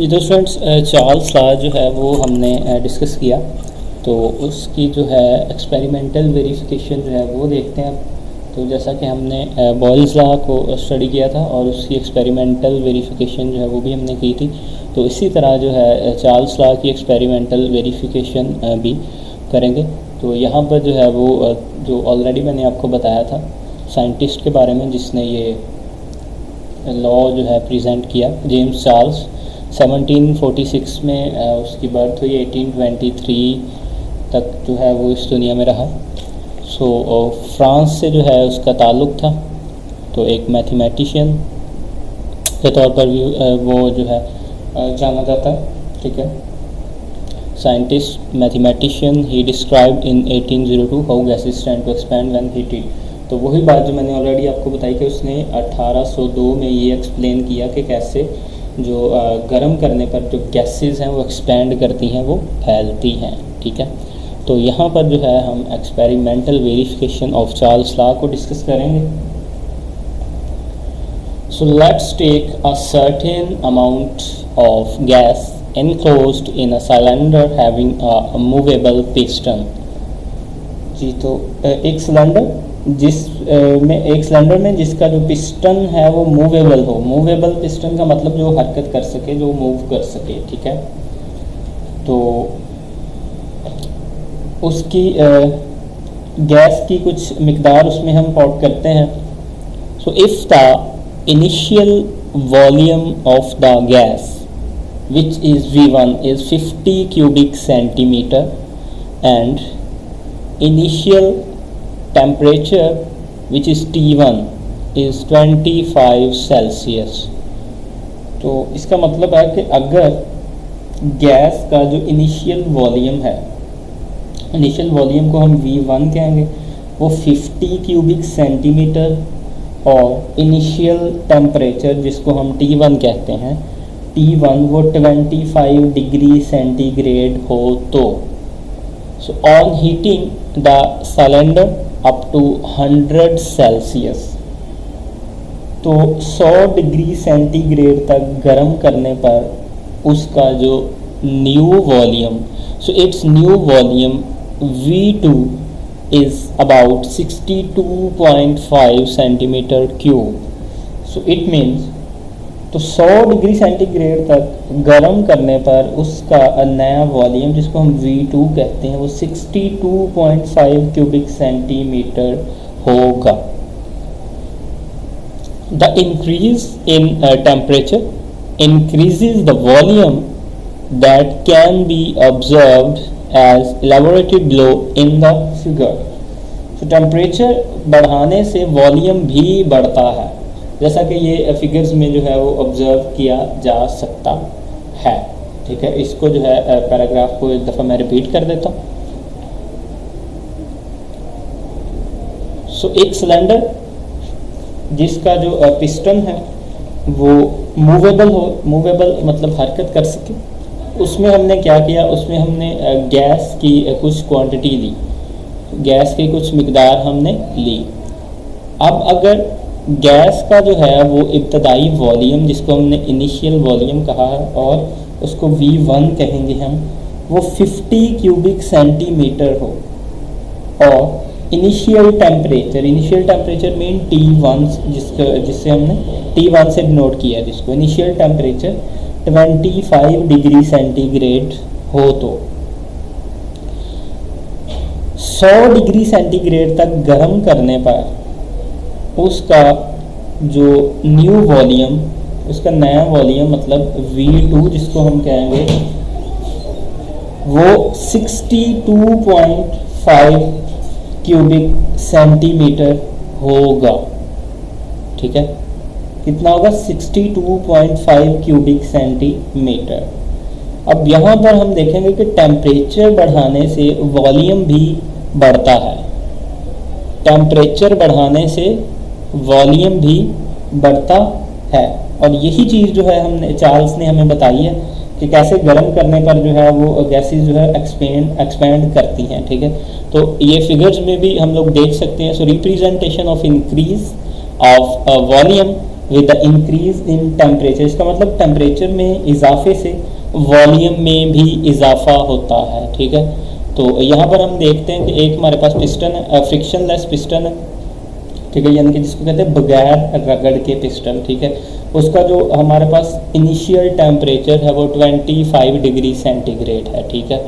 ये तो students Charles law जो है वो हमने डिस्कस किया, तो उसकी जो है एक्सपेरिमेंटल वेरिफिकेशन जो है वो देखते हैं। तो जैसा कि हमने बॉयल्स लॉ को स्टडी किया था और उसकी एक्सपेरिमेंटल वेरिफिकेशन जो है वो भी हमने की थी, तो इसी तरह जो है चार्ल्स लॉ की एक्सपेरिमेंटल वेरिफिकेशन भी करेंगे। तो यहाँ पर जो है वो जो ऑलरेडी मैंने आपको बताया था साइंटिस्ट के बारे में जिसने ये लॉ जो है प्रेजेंट किया, जेम्स चार्ल्स। 1746 में उसकी बर्थ हुई, 1823 तक जो है वो इस दुनिया में रहा। फ्रांस से जो है उसका ताल्लुक़ था, तो एक मैथमेटिशियन के तौर पर भी वो जो है जाना जाता है, ठीक है। Scientist, mathematician, he described in 1802 how gases tend to expand when heated. तो वही बात जो मैंने ऑलरेडी आपको बताई कि उसने 1802 में ये एक्सप्लेन किया कि कैसे जो गर्म करने पर जो गैसेस हैं वो एक्सपैंड करती हैं, वो फैलती हैं, ठीक है। तो यहाँ पर जो है हम experimental verification of Charles law को डिस्कस करेंगे। So let's take a certain amount of gas enclosed in a cylinder having a movable piston। जी, तो एक सिलेंडर में जिसका जो पिस्टन है वो मूवेबल हो। मूवेबल पिस्टन का मतलब जो हरकत कर सके, जो मूव कर सके, ठीक है। तो उसकी गैस की कुछ मिकदार उसमें हम पॉट करते हैं। So if the initial volume of the gas which is V1 is 50 cubic centimeter and initial temperature which is T1 is 25 Celsius। तो इसका मतलब है कि अगर गैस का जो इनिशियल वॉल्यूम है, इनिशियल वॉल्यूम को हम V1 कहेंगे, वो 50 क्यूबिक सेंटीमीटर और इनिशियल टेम्परेचर जिसको हम T1 कहते हैं, T1 वो 25 डिग्री सेंटीग्रेड हो तो on heating the cylinder up to 100 Celsius, तो 100 डिग्री सेंटीग्रेड तक गर्म करने पर उसका जो new volume, so it's new volume V2 is about 62.5 centimetre cube. So it means तो 100 डिग्री सेंटीग्रेड तक गर्म करने पर उसका नया वॉल्यूम जिसको हम V2 कहते हैं वो 62.5 क्यूबिक सेंटीमीटर होगा। The increase in temperature increases the volume that can be observed as elaborated below in the figure. तो टेम्परेचर बढ़ाने से वॉल्यूम भी बढ़ता है, जैसा कि ये फिगर्स में जो है वो ऑब्जर्व किया जा सकता है, ठीक है। इसको जो है पैराग्राफ को एक दफ़ा मैं रिपीट कर देता हूँ। सो एक सिलेंडर जिसका जो पिस्टन है वो मूवेबल हो, मूवेबल मतलब हरकत कर सके, उसमें हमने क्या किया, उसमें हमने गैस की कुछ क्वांटिटी ली, गैस की कुछ मिकदार हमने ली। अब अगर गैस का जो है वो इब्तदाई वॉल्यूम जिसको हमने इनिशियल वॉल्यूम कहा है और उसको V1 कहेंगे हम, वो 50 क्यूबिक सेंटीमीटर हो और इनिशियल टेम्परेचर मीन T1 जिससे हमने T1 से नोट किया, जिसको इनिशियल टेम्परेचर 25 डिग्री सेंटीग्रेड हो तो 100 डिग्री सेंटीग्रेड तक गर्म करने पर उसका जो न्यू वॉल्यूम, उसका नया वॉल्यूम मतलब V2 जिसको हम कहेंगे वो 62.5 क्यूबिक सेंटीमीटर होगा, ठीक है। कितना होगा? 62.5 क्यूबिक सेंटीमीटर। अब यहाँ पर हम देखेंगे कि टेम्परेचर बढ़ाने से वॉल्यूम भी बढ़ता है, टेम्परेचर बढ़ाने से वॉल्यूम भी बढ़ता है। और यही चीज़ जो है हमने चार्ल्स ने हमें बताई है कि कैसे गर्म करने पर जो है वो गैसेस जो है एक्सपेंड करती हैं, ठीक है। तो ये फिगर्स में भी हम लोग देख सकते हैं। So representation of increase of volume with the increase in temperature, इसका मतलब टेम्परेचर में इजाफे से वॉल्यूम में भी इजाफा होता है, ठीक है। तो यहाँ पर हम देखते हैं कि एक हमारे पास पिस्टन है, फ्रिक्शनलेस पिस्टन है, ठीक है, यानी कि जिसको कहते हैं बगैर रगड़ के पिस्टन, ठीक है। उसका जो हमारे पास इनिशियल टेम्परेचर है वो 25 डिग्री सेंटीग्रेड है, ठीक है।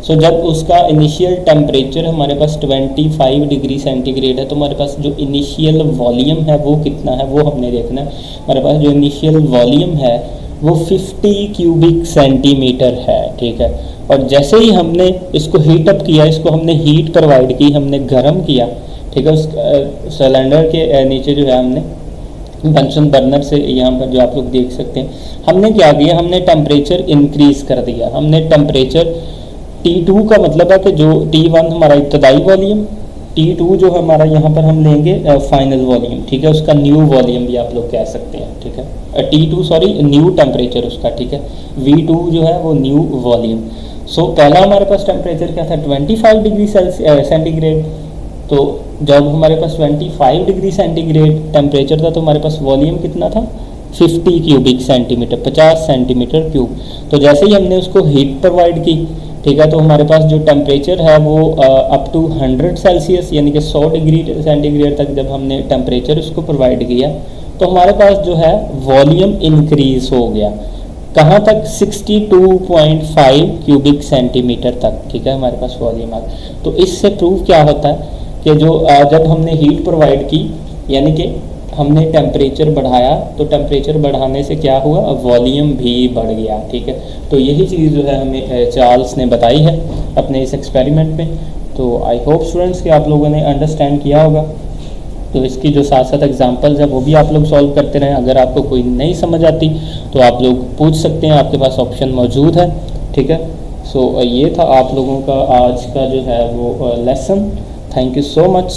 सो जब उसका इनिशियल टेम्परेचर हमारे पास 25 डिग्री सेंटीग्रेड है तो हमारे पास जो इनिशियल वॉल्यूम है वो कितना है वो हमने देखना है। हमारे पास जो इनिशियल वॉल्यूम है वो 50 क्यूबिक सेंटीमीटर है, ठीक है। और जैसे ही हमने इसको हीट अप किया, इसको हमने हीट प्रोवाइड की, हमने गर्म किया, ठीक है, उस सिलेंडर के नीचे जो है हमने बंसन बर्नर से, यहाँ पर जो आप लोग देख सकते हैं, हमने क्या किया, हमने टेम्परेचर इंक्रीज कर दिया। हमने टेम्परेचर T2 का मतलब है कि जो T1 हमारा इब्तदाई वॉल्यूम, T2 जो हमारा यहाँ पर हम लेंगे फाइनल वॉल्यूम, ठीक है, उसका न्यू वॉल्यूम भी आप लोग कह सकते हैं, ठीक है। T2 सॉरी न्यू टेम्परेचर उसका, ठीक है। V2 जो है वो न्यू वॉल्यूम। सो पहला हमारे पास टेम्परेचर क्या था, 25 डिग्री सेंटीग्रेड। तो जब हमारे पास 25 डिग्री सेंटीग्रेड टेम्परेचर था तो हमारे पास वॉल्यूम कितना था, 50 क्यूबिक सेंटीमीटर, 50 सेंटीमीटर क्यूब। तो जैसे ही हमने उसको हीट प्रोवाइड की, ठीक है, तो हमारे पास जो टेम्परेचर है वो अप टू 100 सेल्सियस यानी कि 100 डिग्री सेंटीग्रेड तक जब हमने टेम्परेचर उसको प्रोवाइड किया तो हमारे पास जो है वॉल्यूम इंक्रीज हो गया। कहाँ तक, 62.5 क्यूबिक सेंटीमीटर तक, ठीक है, हमारे पास वॉल्यूम आ गया। तो इससे प्रूव क्या होता है कि जो जब हमने हीट प्रोवाइड की यानी कि हमने टेम्परेचर बढ़ाया तो टेम्परेचर बढ़ाने से क्या हुआ, वॉल्यूम भी बढ़ गया, ठीक है। तो यही चीज़ जो है हमें चार्ल्स ने बताई है अपने इस एक्सपेरिमेंट में। तो आई होप स्टूडेंट्स कि आप लोगों ने अंडरस्टैंड किया होगा। तो इसकी जो साथ साथ एग्जांपल्स है वो भी आप लोग सॉल्व करते रहें। अगर आपको कोई नहीं समझ आती तो आप लोग पूछ सकते हैं, आपके पास ऑप्शन मौजूद है, ठीक है। सो ये था आप लोगों का आज का जो है वो lesson. Thank you so much.